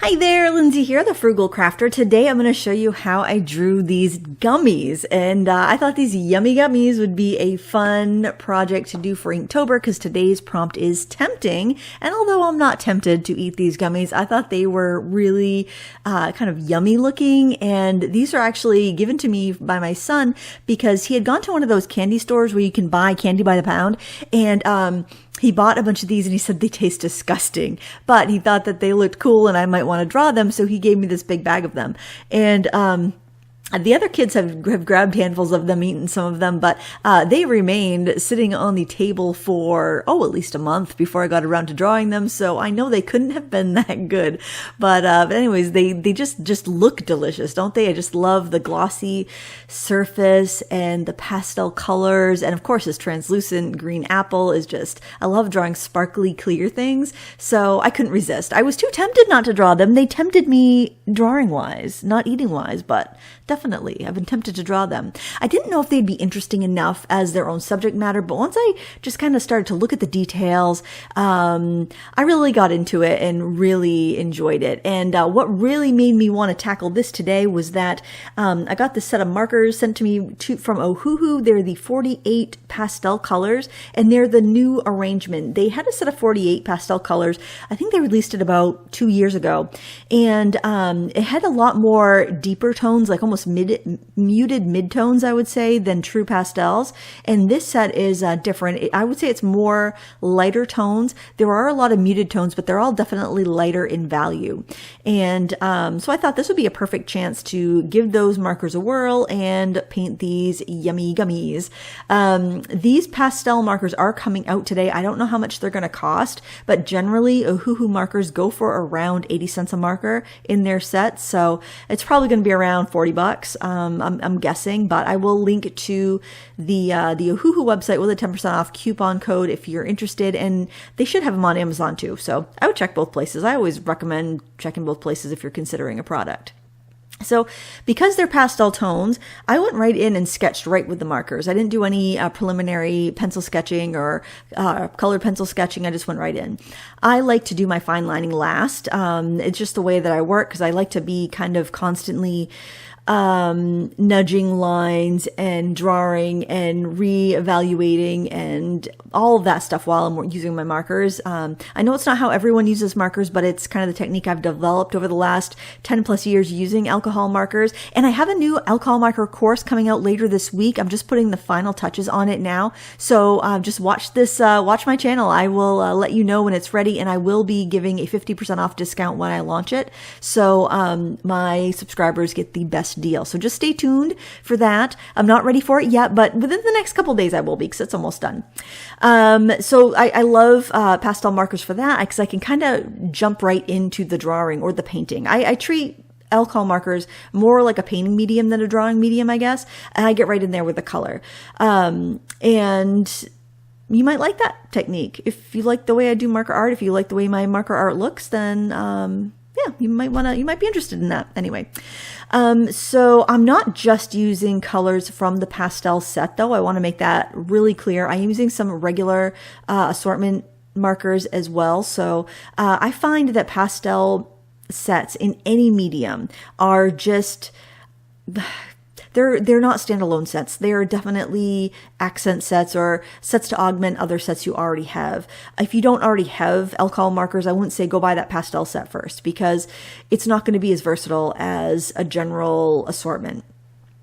Hi there, Lindsay here, the Frugal Crafter. Today I'm going to show you how I drew these gummies, and I thought these yummy gummies would be a fun project to do for Inktober because today's prompt is tempting, and although I'm not tempted to eat these gummies, I thought they were really kind of yummy looking, and these are actually given to me by my son because he had gone to one of those candy stores where you can buy candy by the pound, and he bought a bunch of these and he said they taste disgusting, but he thought that they looked cool and I might want to draw them. So he gave me this big bag of them. And, the other kids have grabbed handfuls of them, eaten some of them, but they remained sitting on the table for, at least a month before I got around to drawing them. So I know they couldn't have been that good. But anyways, they just look delicious, don't they? I just love the glossy surface and the pastel colors. And of course, this translucent green apple is just, I love drawing sparkly, clear things. So I couldn't resist. I was too tempted not to draw them. They tempted me drawing wise, not eating wise, but definitely, I've been tempted to draw them. I didn't know if they'd be interesting enough as their own subject matter, but once I just kind of started to look at the details, I really got into it and really enjoyed it. And what really made me want to tackle this today was that I got this set of markers sent to me from Ohuhu. They're the 48 pastel colors, and they're the new arrangement. They had a set of 48 pastel colors. I think they released it about 2 years ago, and it had a lot more deeper tones, like almost muted midtones, I would say, than true pastels. And this set is different. I would say it's more lighter tones. There are a lot of muted tones, but they're all definitely lighter in value. And so I thought this would be a perfect chance to give those markers a whirl and paint these yummy gummies. These pastel markers are coming out today. I don't know how much they're going to cost, but generally Ohuhu markers go for around 80 cents a marker in their sets. So it's probably going to be around $40. I'm guessing, but I will link to the Ohuhu website with a 10% off coupon code if you're interested, and they should have them on Amazon too. So I would check both places. I always recommend checking both places if you're considering a product. So because they're pastel tones, I went right in and sketched right with the markers. I didn't do any preliminary pencil sketching or colored pencil sketching. I just went right in. I like to do my fine lining last. It's just the way that I work because I like to be kind of constantly nudging lines and drawing and re-evaluating and all of that stuff while I'm using my markers. I know it's not how everyone uses markers, but it's kind of the technique I've developed over the last 10 plus years using alcohol markers. And I have a new alcohol marker course coming out later this week. I'm just putting the final touches on it now. So just watch my channel. I will let you know when it's ready, and I will be giving a 50% off discount when I launch it. So my subscribers get the best deal. So just stay tuned for that. I'm not ready for it yet, but within the next couple days I will be because it's almost done. So I love pastel markers for that because I can kind of jump right into the drawing or the painting. I treat alcohol markers more like a painting medium than a drawing medium, I guess. And I get right in there with the color. And you might like that technique. If you like the way I do marker art, if you like the way my marker art looks, then yeah, you might be interested in that. Anyway, so I'm not just using colors from the pastel set though. I want to make that really clear. I am using some regular assortment markers as well. So I find that pastel sets in any medium are just, they're not standalone sets. They are definitely accent sets or sets to augment other sets you already have. If you don't already have alcohol markers, I wouldn't say go buy that pastel set first because it's not going to be as versatile as a general assortment.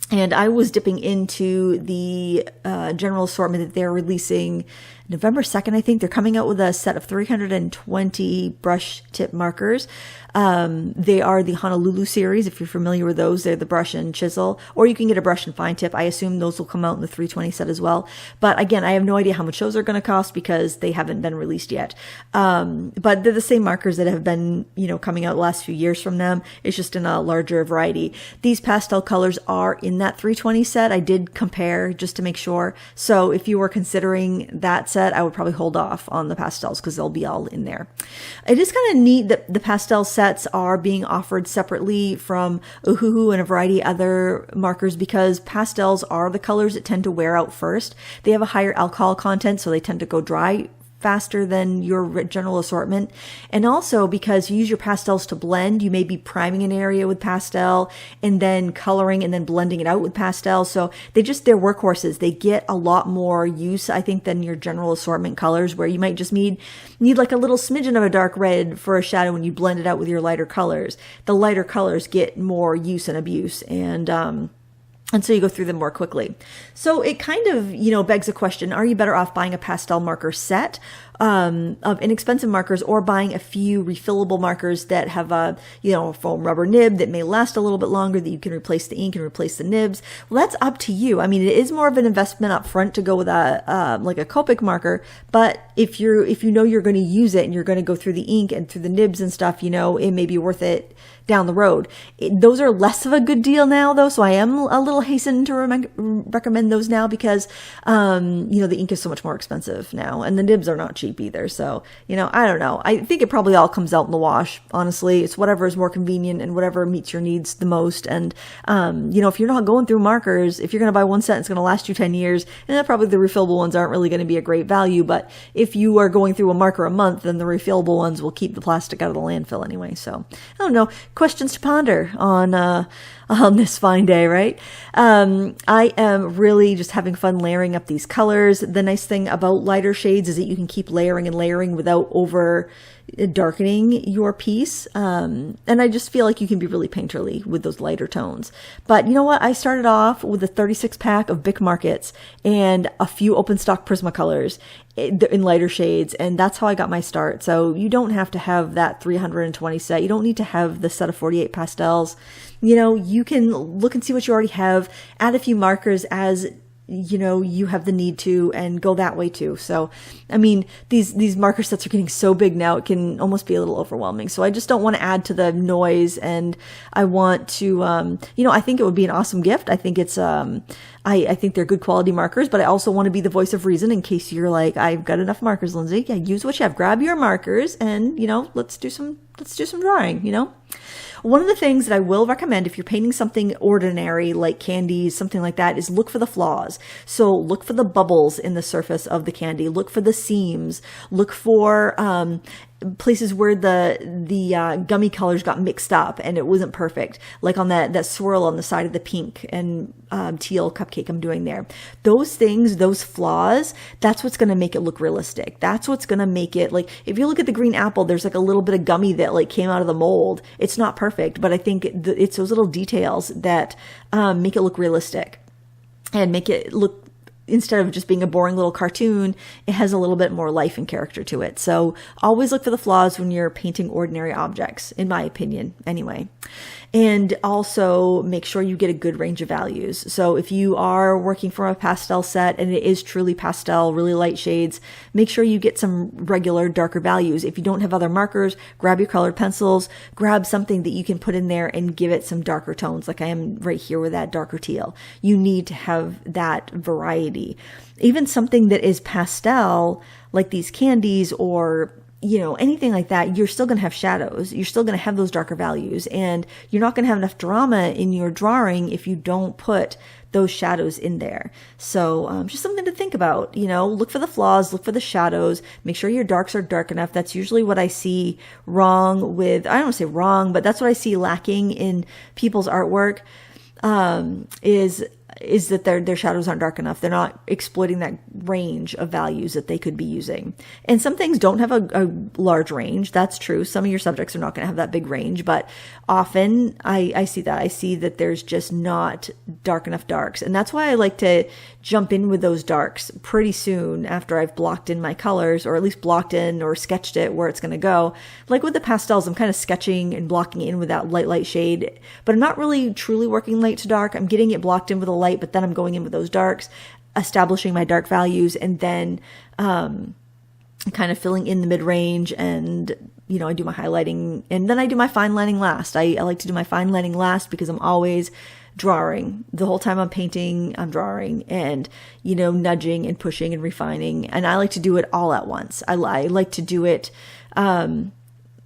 And I was dipping into the general assortment that they're releasing November 2nd, I think. They're coming out with a set of 320 brush tip markers. They are the Honolulu series. If you're familiar with those, they're the brush and chisel, or you can get a brush and fine tip. I assume those will come out in the 320 set as well. But again, I have no idea how much those are going to cost because they haven't been released yet. But they're the same markers that have been, coming out the last few years from them. It's just in a larger variety. These pastel colors are in that 320 set. I did compare just to make sure. So if you were considering that set, I would probably hold off on the pastels because they'll be all in there. It is kind of neat that the pastel sets are being offered separately from Ohuhu and a variety of other markers because pastels are the colors that tend to wear out first. They have a higher alcohol content, so they tend to go dry faster than your general assortment. And also because you use your pastels to blend, you may be priming an area with pastel and then coloring and then blending it out with pastel. So they're workhorses. They get a lot more use, I think, than your general assortment colors, where you might just need like a little smidgen of a dark red for a shadow when you blend it out with your lighter colors. The lighter colors get more use and abuse, and so you go through them more quickly. So it kind of, begs the question, are you better off buying a pastel marker set of inexpensive markers, or buying a few refillable markers that have a, a foam rubber nib that may last a little bit longer, that you can replace the ink and replace the nibs? Well, that's up to you. I mean, it is more of an investment up front to go with like a Copic marker, but if you know you're going to use it and you're going to go through the ink and through the nibs and stuff, it may be worth it down the road. Those are less of a good deal now, though, so I am a little hastened to recommend those now because, the ink is so much more expensive now, and the nibs are not cheap either. So, I don't know. I think it probably all comes out in the wash, honestly. It's whatever is more convenient and whatever meets your needs the most. And, if you're not going through markers, if you're going to buy one set, it's going to last you 10 years, and then probably the refillable ones aren't really going to be a great value. But if you are going through a marker a month, then the refillable ones will keep the plastic out of the landfill anyway. So, I don't know. Questions to ponder on this fine day, right? I am really just having fun layering up these colors. The nice thing about lighter shades is that you can keep layering and layering without over darkening your piece. And I just feel like you can be really painterly with those lighter tones. But you know what? I started off with a 36 pack of Bic Markets and a few open stock Prismacolors in lighter shades, and that's how I got my start. So you don't have to have that 320 set. You don't need to have the set of 48 pastels. You can look and see what you already have, add a few markers as you have the need to, and go that way too. So, I mean, these marker sets are getting so big now, it can almost be a little overwhelming. So I just don't want to add to the noise, and I want to, I think it would be an awesome gift. I think it's, I think they're good quality markers, but I also want to be the voice of reason in case you're like, I've got enough markers, Lindsay. Yeah, use what you have. Grab your markers and, let's do some drawing, One of the things that I will recommend if you're painting something ordinary like candies, something like that, is look for the flaws. So look for the bubbles in the surface of the candy. Look for the seams. Look for places where the gummy colors got mixed up and it wasn't perfect, like on that swirl on the side of the pink and teal cupcake I'm doing there. Those things, those flaws, that's what's going to make it look realistic. That's what's going to make it, like, if you look at the green apple, there's like a little bit of gummy that like came out of the mold. It's not perfect, but I think it's those little details that make it look realistic and make it look, instead of just being a boring little cartoon, it has a little bit more life and character to it. So always look for the flaws when you're painting ordinary objects, in my opinion, anyway. And also make sure you get a good range of values. So if you are working from a pastel set and it is truly pastel, really light shades, make sure you get some regular darker values. If you don't have other markers, grab your colored pencils, grab something that you can put in there and give it some darker tones, like I am right here with that darker teal. You need to have that variety. Even something that is pastel, like these candies or anything like that, you're still going to have shadows. You're still going to have those darker values, and you're not going to have enough drama in your drawing if you don't put those shadows in there. So just something to think about, look for the flaws, look for the shadows, make sure your darks are dark enough. That's usually what I see wrong with, I don't want to say wrong, but that's what I see lacking in people's artwork, is that their shadows aren't dark enough. They're not exploiting that range of values that they could be using. And some things don't have a large range. That's true. Some of your subjects are not going to have that big range, but often I see that. I see that there's just not dark enough darks. And that's why I like to jump in with those darks pretty soon after I've blocked in my colors, or at least blocked in or sketched it where it's going to go. Like with the pastels, I'm kind of sketching and blocking in with that light shade, but I'm not really truly working light to dark. I'm getting it blocked in with a light, but then I'm going in with those darks, establishing my dark values, and then kind of filling in the mid-range, and I do my highlighting, and then I do my fine lining last. I like to do my fine lining last because I'm always drawing. The whole time I'm painting, I'm drawing and, nudging and pushing and refining. And I like to do it all at once. I like to do it, I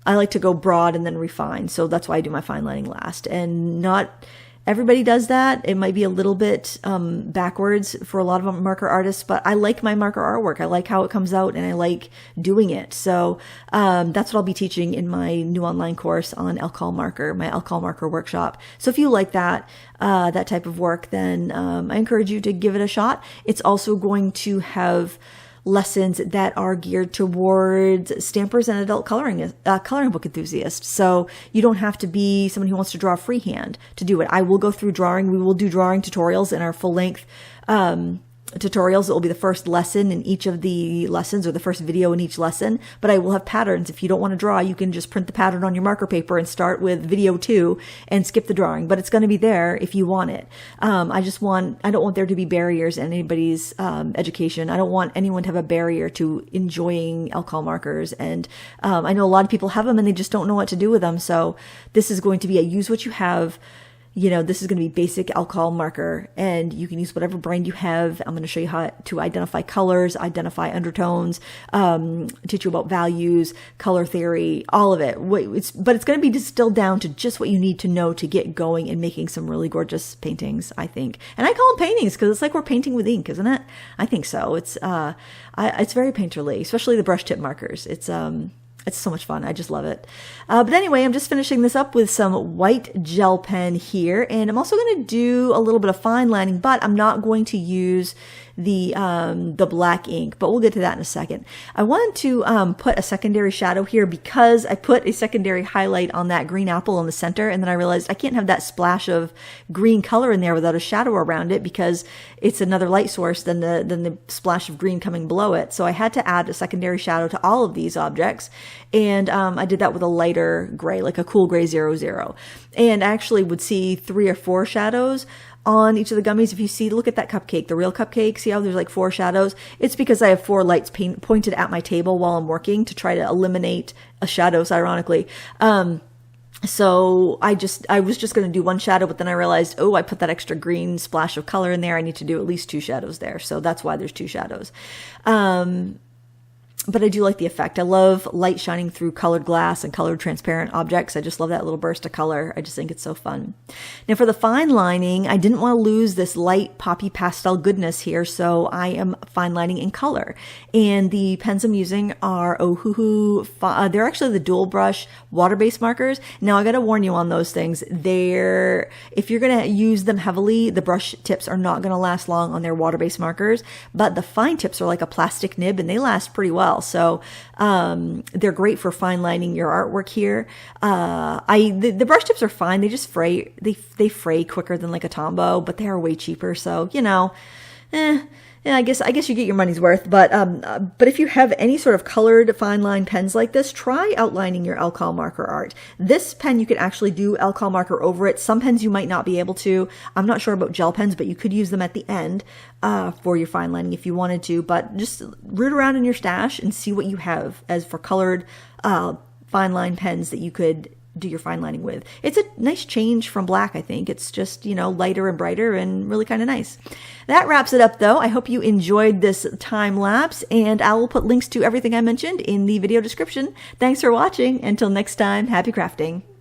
like to go broad and then refine. So that's why I do my fine lining last, and not everybody does that. It might be a little bit backwards for a lot of marker artists, but I like my marker artwork. I like how it comes out and I like doing it. So that's what I'll be teaching in my new online course on alcohol marker, my alcohol marker workshop. So if you like that, that type of work, then I encourage you to give it a shot. It's also going to have lessons that are geared towards stampers and adult coloring book enthusiasts. So you don't have to be someone who wants to draw freehand to do it. I will go through drawing. We will do drawing tutorials in our full length tutorials. It will be the first lesson in each of the lessons, or the first video in each lesson, but I will have patterns. If you don't want to draw, you can just print the pattern on your marker paper and start with video 2 and skip the drawing, but it's going to be there if you want it. I don't want there to be barriers in anybody's education. I don't want anyone to have a barrier to enjoying alcohol markers. And I know a lot of people have them and they just don't know what to do with them. So this is going to be a use what you have. You know, this is going to be basic alcohol marker, and you can use whatever brand you have. I'm going to show you how to identify colors, identify undertones, teach you about values, color theory, all of it. But it's going to be distilled down to just what you need to know to get going and making some really gorgeous paintings, I think. And I call them paintings because it's like we're painting with ink, isn't it? I think so. It's very painterly, especially the brush tip markers. It's so much fun. I just love it. But anyway, I'm just finishing this up with some white gel pen here. And I'm also going to do a little bit of fine lining, but I'm not going to use the black ink, but we'll get to that in a second. I wanted to put a secondary shadow here because I put a secondary highlight on that green apple in the center, and then I realized I can't have that splash of green color in there without a shadow around it because it's another light source than the splash of green coming below it. So I had to add a secondary shadow to all of these objects, and I did that with a lighter gray, like a cool gray 00. And I actually would see 3 or 4 shadows on each of the gummies. If you see, look at that cupcake, the real cupcake. See how there's like 4 shadows? It's because I have 4 lights pointed at my table while I'm working to try to eliminate shadows, ironically. So I was just going to do 1 shadow, but then I realized, oh, I put that extra green splash of color in there. I need to do at least 2 shadows there. So that's why there's 2 shadows. But I do like the effect. I love light shining through colored glass and colored transparent objects. I just love that little burst of color. I just think it's so fun. Now for the fine lining, I didn't want to lose this light poppy pastel goodness here, so I am fine lining in color. And the pens I'm using are Ohuhu. They're actually the dual brush water-based markers. Now I got to warn you on those things. If you're going to use them heavily, the brush tips are not going to last long on their water-based markers, but the fine tips are like a plastic nib and they last pretty well. So they're great for fine lining your artwork here. The brush tips are fine. They just fray. They fray quicker than like a Tombow, but they are way cheaper. So, you know, yeah, I guess you get your money's worth. But if you have any sort of colored fine line pens like this, try outlining your alcohol marker art. This pen, you could actually do alcohol marker over it. Some pens you might not be able to. I'm not sure about gel pens, but you could use them at the end for your fine lining if you wanted to. But just root around in your stash and see what you have as for colored fine line pens that you could do your fine lining with. It's a nice change from black, I think. It's just, you know, lighter and brighter and really kind of nice. That wraps it up though. I hope you enjoyed this time lapse, and I will put links to everything I mentioned in the video description. Thanks for watching. Until next time, happy crafting.